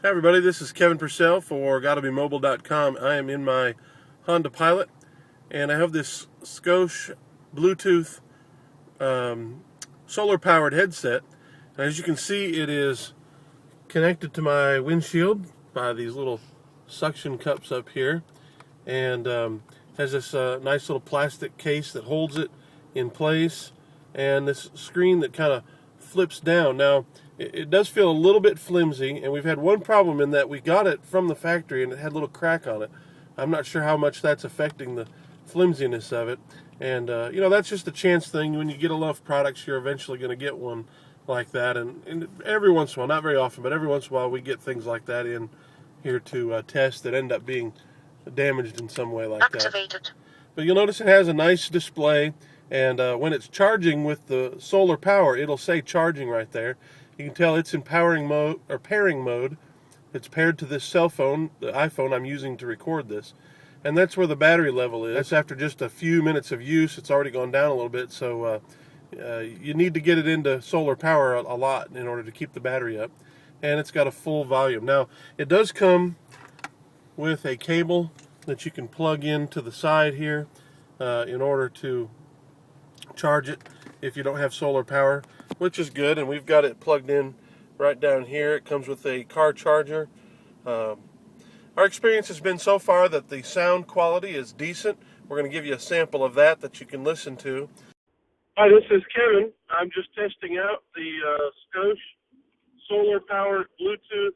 Hi everybody, this is Kevin Purcell for GottaBeMobile.com. I am in my Honda Pilot and I have this Scosche Bluetooth solar-powered headset. And as you can see, it is connected to my windshield by these little suction cups up here, and has this nice little plastic case that holds it in place, and this screen that kind of flips down. Now, it does feel a little bit flimsy, and we've had one problem in that we got it from the factory and it had a little crack on it. I'm not sure how much that's affecting the flimsiness of it, and that's just a chance thing. When you get enough products, you're eventually going to get one like that, and every once in a while, not very often, but every once in a while we get things like that in here to test that end up being damaged in some way like that. But you'll notice it has a nice display, and when it's charging with the solar power, it'll say charging right there. You can tell it's in powering mode or pairing mode. It's paired to this cell phone, the iPhone I'm using to record this, and that's where the battery level is. That's after just a few minutes of use. It's already gone down a little bit, so you need to get it into solar power a lot in order to keep the battery up, and it's got a full volume. Now, it does come with a cable that you can plug into the side here in order to charge it if you don't have solar power, which is good, and we've got it plugged in right down here. It comes with a car charger. Our experience has been so far that the sound quality is decent. We're going to give you a sample of that you can listen to. Hi, this is Kevin. I'm just testing out the Scosche solar-powered Bluetooth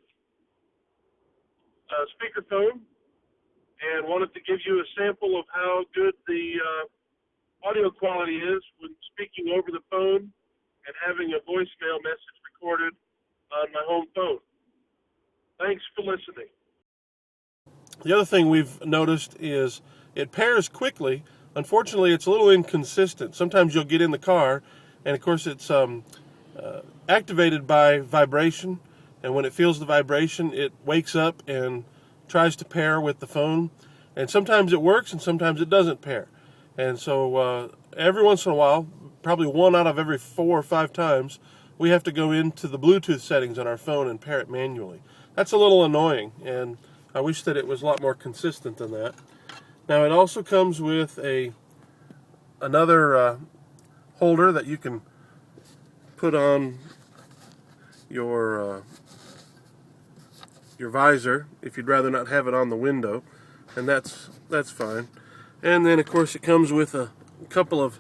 speakerphone, and wanted to give you a sample of how good the audio quality is when speaking over the phone and having a voicemail message recorded on my home phone. Thanks for listening. The other thing we've noticed is it pairs quickly. Unfortunately, it's a little inconsistent. Sometimes you'll get in the car, and of course it's activated by vibration, and when it feels the vibration, it wakes up and tries to pair with the phone, and sometimes it works and sometimes it doesn't pair. And so every once in a while, probably 1 out of every 4 or 5 times, we have to go into the Bluetooth settings on our phone and pair it manually. That's a little annoying, and I wish that it was a lot more consistent than that. Now, it also comes with another holder that you can put on your visor if you'd rather not have it on the window, and that's fine. And then, of course, it comes with a couple of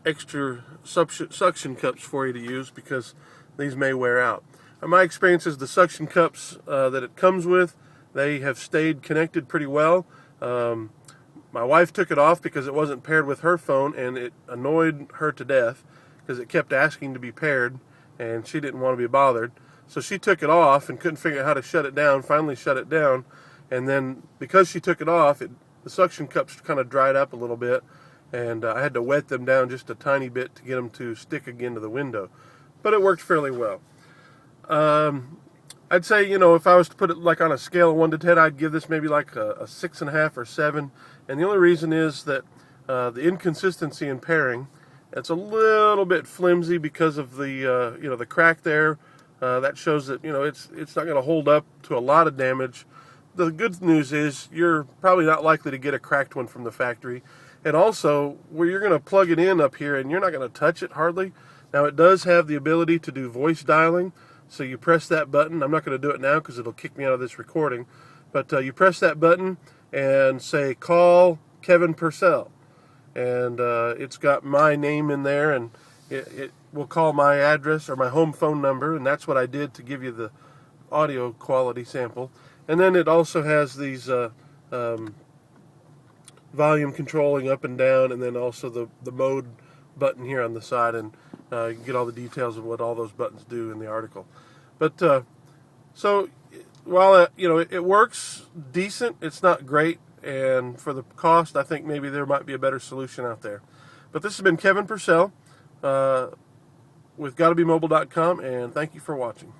extra suction cups for you to use because these may wear out. My experience is the suction cups that it comes with, they have stayed connected pretty well. My wife took it off because it wasn't paired with her phone, and it annoyed her to death because it kept asking to be paired, and she didn't want to be bothered. So she took it off and couldn't figure out how to shut it down, finally shut it down, and then because she took it off, the suction cups kind of dried up a little bit, and I had to wet them down just a tiny bit to get them to stick again to the window. But it worked fairly well. I'd say, if I was to put it like on a scale of 1 to 10, I'd give this maybe like a 6.5 or 7. And the only reason is that the inconsistency in pairing, it's a little bit flimsy because of the the crack there. That shows that it's not going to hold up to a lot of damage. The good news is you're probably not likely to get a cracked one from the factory. And also, where you're going to plug it in up here and you're not going to touch it hardly. Now, it does have the ability to do voice dialing. So you press that button. I'm not going to do it now because it'll kick me out of this recording. But you press that button and say, call Kevin Purcell. And it's got my name in there, and it will call my address or my home phone number. And that's what I did to give you the audio quality sample. And then it also has these volume controlling up and down, and then also the mode button here on the side, and you can get all the details of what all those buttons do in the article. But so while it works decent, it's not great, and for the cost, I think maybe there might be a better solution out there. But this has been Kevin Purcell with GottaBeMobile.com, and thank you for watching.